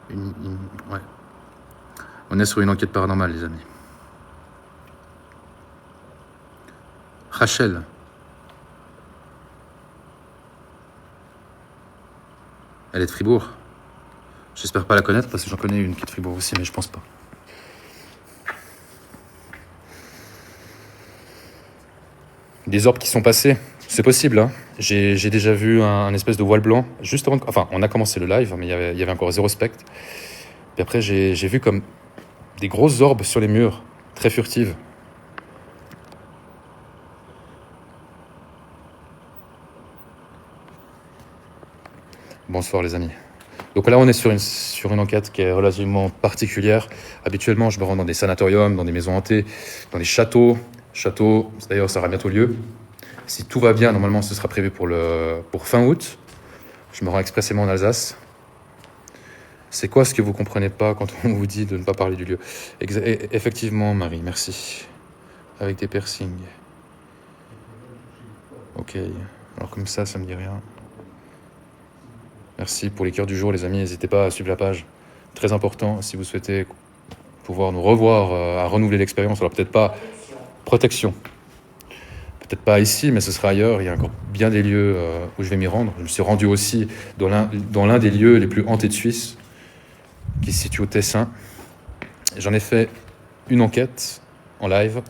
Ouais. On est sur une enquête paranormale, les amis. Rachel. Elle est de Fribourg. J'espère pas la connaître parce que j'en connais une qui est de Fribourg aussi, mais je pense pas. Des orbes qui sont passés, c'est possible. Hein. J'ai déjà vu un espèce de voile blanc juste avant. Enfin, on a commencé le live, mais il y avait encore zéro spectre. Puis après, j'ai vu comme des grosses orbes sur les murs, très furtives. Bonsoir les amis. Donc là, on est sur une enquête qui est relativement particulière. Habituellement, je me rends dans des sanatoriums, dans des maisons hantées, dans des châteaux. Châteaux, d'ailleurs, ça aura bientôt lieu. Si tout va bien, normalement, ce sera prévu pour fin août. Je me rends expressément en Alsace. C'est quoi ce que vous comprenez pas quand on vous dit de ne pas parler du lieu? Effectivement, Marie, merci. Avec des piercings. Ok. Alors comme ça me dit rien. Merci pour les cœurs du jour, les amis. N'hésitez pas à suivre la page. Très important, si vous souhaitez pouvoir nous revoir, à renouveler l'expérience. Alors peut-être pas protection. Peut-être pas ici, mais ce sera ailleurs. Il y a encore bien des lieux où je vais m'y rendre. Je me suis rendu aussi dans l'un des lieux les plus hantés de Suisse, qui se situe au Tessin. J'en ai fait une enquête en live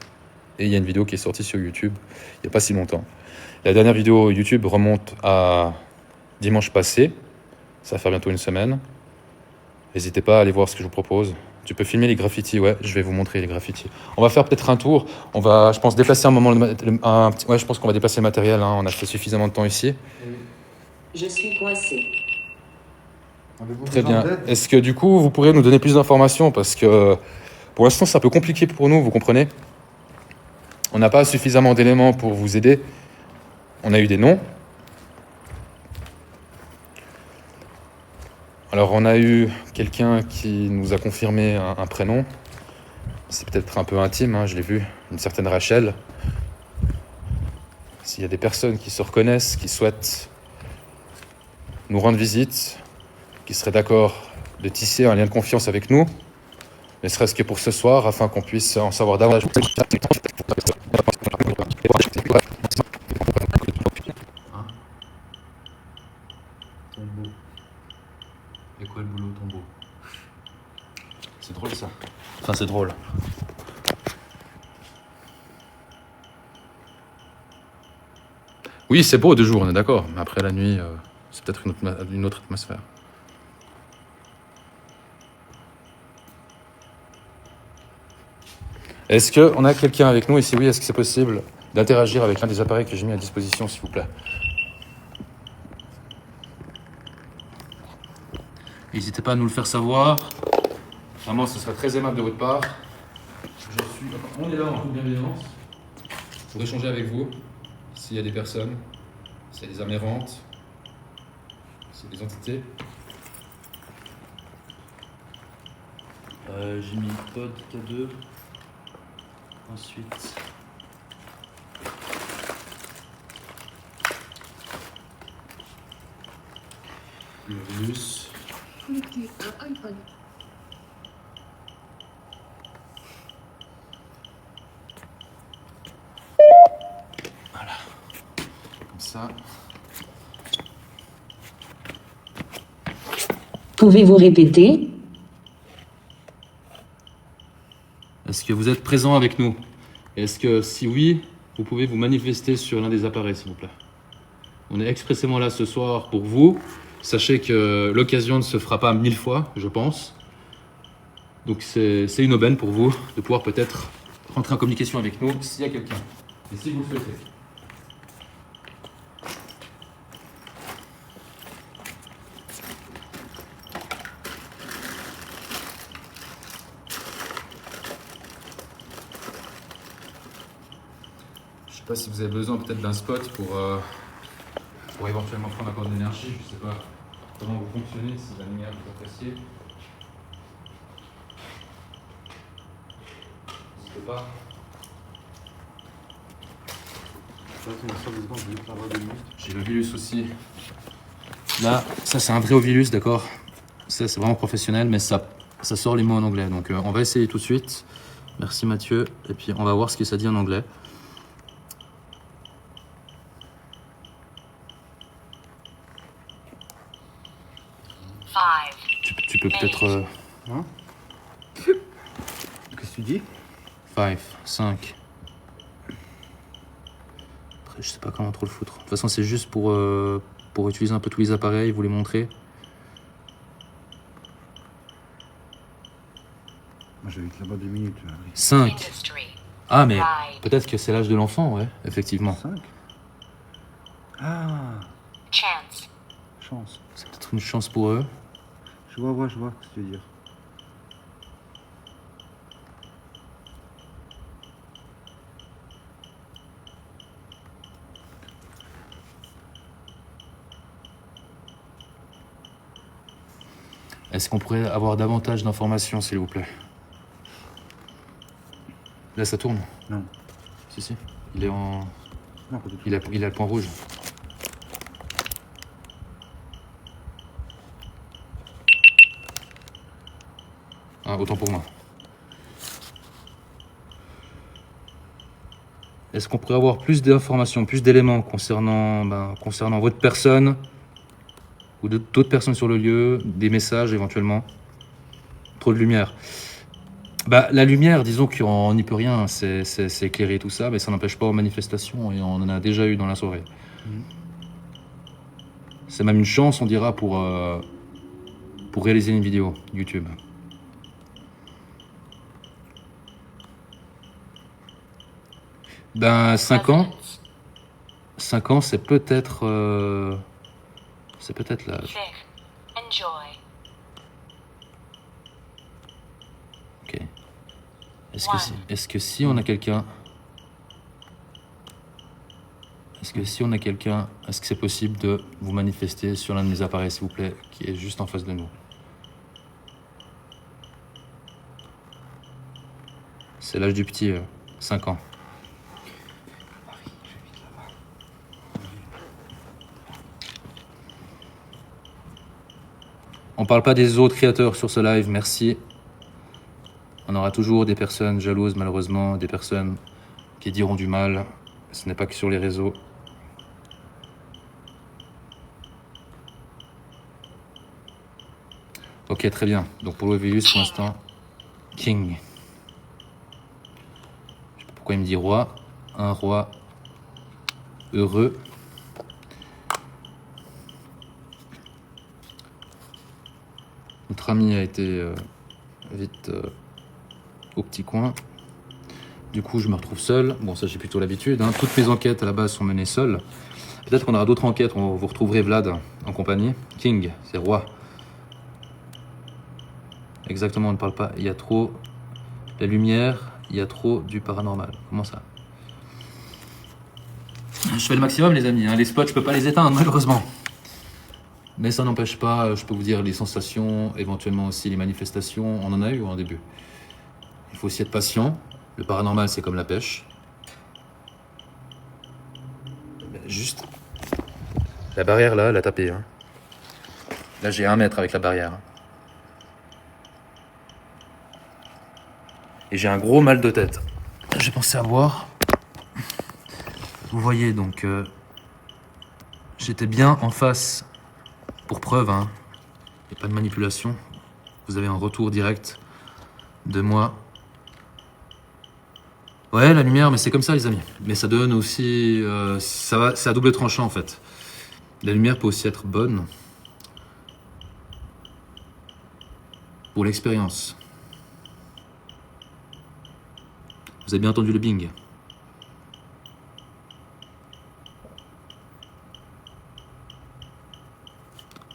et il y a une vidéo qui est sortie sur YouTube il n'y a pas si longtemps. La dernière vidéo YouTube remonte à dimanche passé. Ça va faire bientôt une semaine. N'hésitez pas à aller voir ce que je vous propose. Tu peux filmer les graffitis, ouais, je vais vous montrer les graffitis. On va faire peut-être un tour. On va, je pense, déplacer un moment. Je pense qu'on va déplacer le matériel. Hein. On a fait suffisamment de temps ici. Je suis coincé. Très bien. Est-ce que du coup, vous pourrez nous donner plus d'informations? Parce que pour l'instant, c'est un peu compliqué pour nous, vous comprenez? On n'a pas suffisamment d'éléments pour vous aider. On a eu des noms. Alors, on a eu quelqu'un qui nous a confirmé un prénom. C'est peut-être un peu intime, hein, je l'ai vu, une certaine Rachel. S'il y a des personnes qui se reconnaissent, qui souhaitent nous rendre visite, qui seraient d'accord de tisser un lien de confiance avec nous, ne serait-ce que pour ce soir, afin qu'on puisse en savoir davantage. Tombeau. Et quoi le boulot tombeau? C'est drôle ça. Enfin, c'est drôle. Oui, c'est beau de jour, on est d'accord. Mais après la nuit, c'est peut-être une autre atmosphère. Est-ce qu'on a quelqu'un avec nous? Et si oui, est-ce que c'est possible d'interagir avec l'un des appareils que j'ai mis à disposition, s'il vous plaît? N'hésitez pas à nous le faire savoir. Vraiment, ce serait très aimable de votre part. On est là en toute bienveillance pour échanger avec vous. S'il y a des personnes, s'il y a des âmes errantes, s'il y a des entités. J'ai mis pod K2. Ensuite. Le virus. Voilà. Comme ça. Pouvez-vous répéter? Est-ce que vous êtes présent avec nous? Est-ce que, si oui, vous pouvez vous manifester sur l'un des appareils, s'il vous plaît? On est expressément là ce soir pour vous. Sachez que l'occasion ne se fera pas 1000 fois, je pense. Donc c'est une aubaine pour vous de pouvoir peut-être rentrer en communication avec nous s'il y a quelqu'un. Et si vous le souhaitez. Je sais pas si vous avez besoin peut-être d'un spot pour éventuellement prendre un peu d'énergie. Je sais pas comment vous fonctionnez, si la lumière vous appréciez. N'hésitez pas. J'ai le virus aussi. Là, ça c'est un vrai ovilus, d'accord? C'est vraiment professionnel, mais ça sort les mots en anglais. Donc on va essayer tout de suite. Merci Mathieu. Et puis on va voir ce que ça dit en anglais. Tu peux peut-être... Hein? Qu'est-ce que tu dis? 5. Après, je sais pas comment trop le foutre. De toute façon, c'est juste pour utiliser un peu tous les appareils, vous les montrer. Moi j'habite là-bas 2 minutes. Là, oui. 5. Ah, mais peut-être que c'est l'âge de l'enfant, ouais, effectivement. 5? Ah, chance. C'est peut-être une chance pour eux. Je vois ce que tu veux dire. Est-ce qu'on pourrait avoir davantage d'informations, s'il vous plaît? Là, ça tourne? Non. Si. Il est en... Non, pas du tout. Il a le point rouge. Ah, autant pour moi. Est-ce qu'on pourrait avoir plus d'informations, plus d'éléments concernant votre personne ou d'autres personnes sur le lieu, des messages éventuellement? Trop de lumière. La lumière, disons qu'on n'y peut rien, c'est éclairé tout ça, mais ça n'empêche pas aux manifestations et on en a déjà eu dans la soirée. C'est même une chance, on dira, pour réaliser une vidéo YouTube. Ben, 5 ans. 5 ans, c'est peut-être l'âge. Ok. Est-ce que si on a quelqu'un... Est-ce que c'est possible de vous manifester sur l'un de mes appareils, s'il vous plaît, qui est juste en face de nous? C'est l'âge du petit, 5 ans. On parle pas des autres créateurs sur ce live, merci. On aura toujours des personnes jalouses, malheureusement, des personnes qui diront du mal. Ce n'est pas que sur les réseaux. Ok, très bien. Donc pour l'Ovilus, pour l'instant, King. Je sais pas pourquoi il me dit roi. Un roi heureux. Notre ami a été vite au petit coin. Du coup, je me retrouve seul. Bon, ça, j'ai plutôt l'habitude. Hein. Toutes mes enquêtes, à la base, sont menées seules. Peut-être qu'on aura d'autres enquêtes. Vous retrouverez Vlad en compagnie. King, c'est roi. Exactement, on ne parle pas. Il y a trop la lumière, il y a trop du paranormal. Comment ça? Je fais le maximum, les amis. Hein. Les spots, je peux pas les éteindre, malheureusement. Mais ça n'empêche pas, je peux vous dire, les sensations, éventuellement aussi les manifestations. On en a eu en début. Il faut aussi être patient. Le paranormal, c'est comme la pêche. Juste... La barrière, là, elle a tapé. Hein. Là, j'ai 1 mètre avec la barrière. Et j'ai un gros mal de tête. J'ai pensé à boire. Vous voyez, donc... j'étais bien en face. Pour preuve, hein. Il n'y a pas de manipulation. Vous avez un retour direct de moi. Ouais, la lumière, mais c'est comme ça, les amis. Mais ça donne aussi... c'est à double tranchant, en fait. La lumière peut aussi être bonne. Pour l'expérience. Vous avez bien entendu le bing.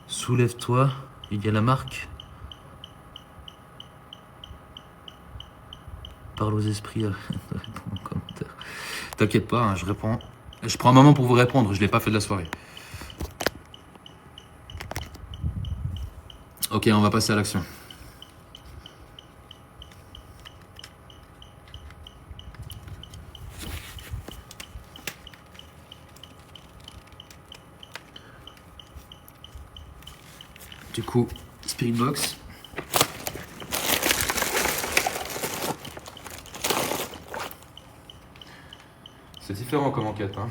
Soulève-toi, il y a la marque. Parle aux esprits, réponds en commentaire. T'inquiète pas, hein, je réponds. Je prends un moment pour vous répondre, je l'ai pas fait de la soirée. Ok, on va passer à l'action. Du coup, Spirit Box. C'est différent comme enquête, hein.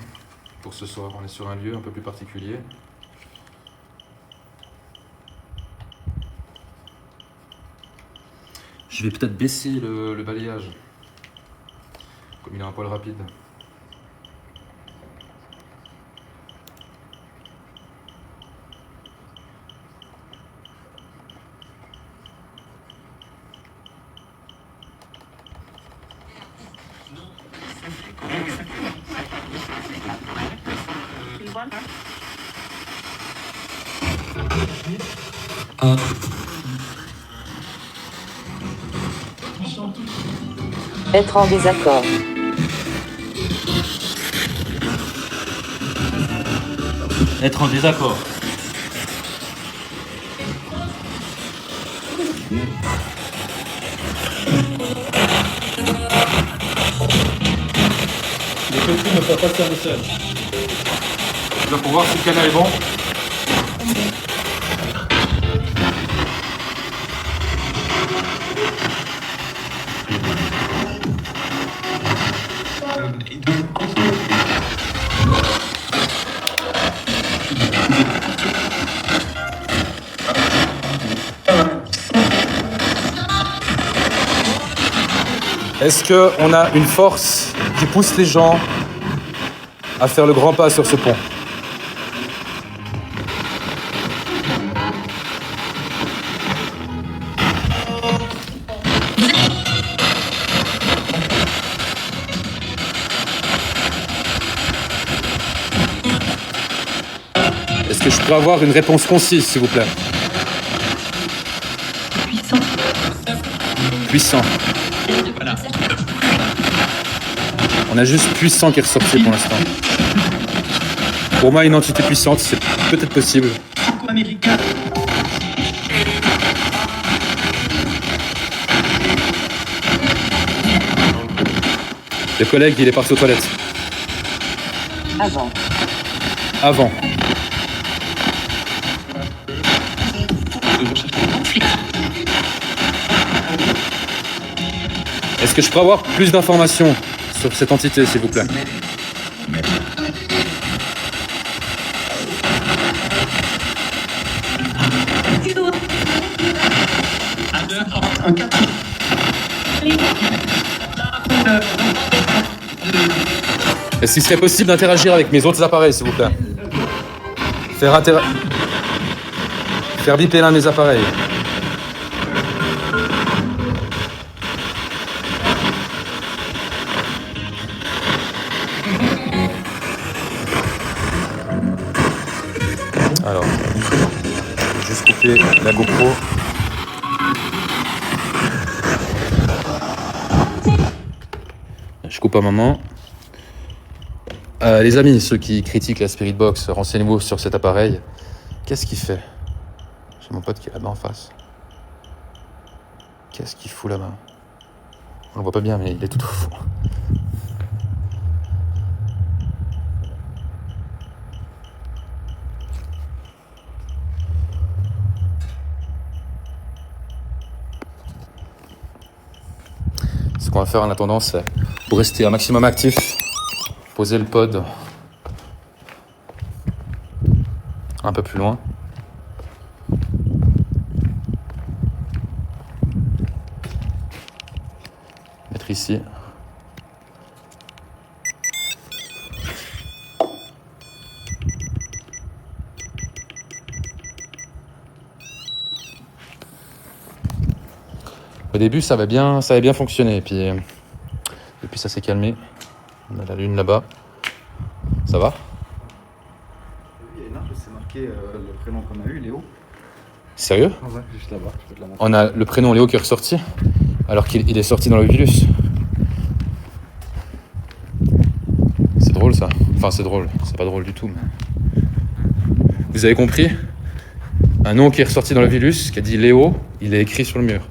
Pour ce soir, on est sur un lieu un peu plus particulier. Je vais peut-être baisser le balayage, comme il est un poil rapide. Être en désaccord. Être en désaccord. Les petits ne peuvent pas faire le seul. Là, pour voir si le canal est bon. Est-ce qu'on a une force qui pousse les gens à faire le grand pas sur ce pont? Est-ce que je peux avoir une réponse concise, s'il vous plaît? Puissant. On a juste puissant qui est ressorti pour l'instant. Pour moi, une entité puissante, c'est peut-être possible. Le collègue, il est parti aux toilettes. Avant. Avant. Est-ce que je peux avoir plus d'informations sur cette entité, s'il vous plaît? Est-ce qu'il serait possible d'interagir avec mes autres appareils, s'il vous plaît? Faire biper l'un de mes appareils. Alors, je vais juste couper la GoPro. Je coupe un moment. Les amis, ceux qui critiquent la Spirit Box, renseignez-vous sur cet appareil. Qu'est-ce qu'il fait? J'ai mon pote qui est là-bas en face. Qu'est-ce qu'il fout là-bas? On le voit pas bien, mais il est tout au fond. Ce qu'on va faire en attendant, c'est pour rester un maximum actif, poser le pod un peu plus loin. Mettre ici. Au début, ça avait bien fonctionné, puis depuis ça s'est calmé. On a la lune là-bas. Ça va? Oui, et là, c'est marqué le prénom qu'on a eu, Léo. Sérieux? Ah ouais, juste là-bas, je peux te la montrer. On a le prénom Léo qui est ressorti, alors qu'il est sorti dans le virus. C'est drôle ça. Enfin, c'est drôle. C'est pas drôle du tout, mais... Vous avez compris? Un nom qui est ressorti dans le virus, qui a dit Léo, il est écrit sur le mur.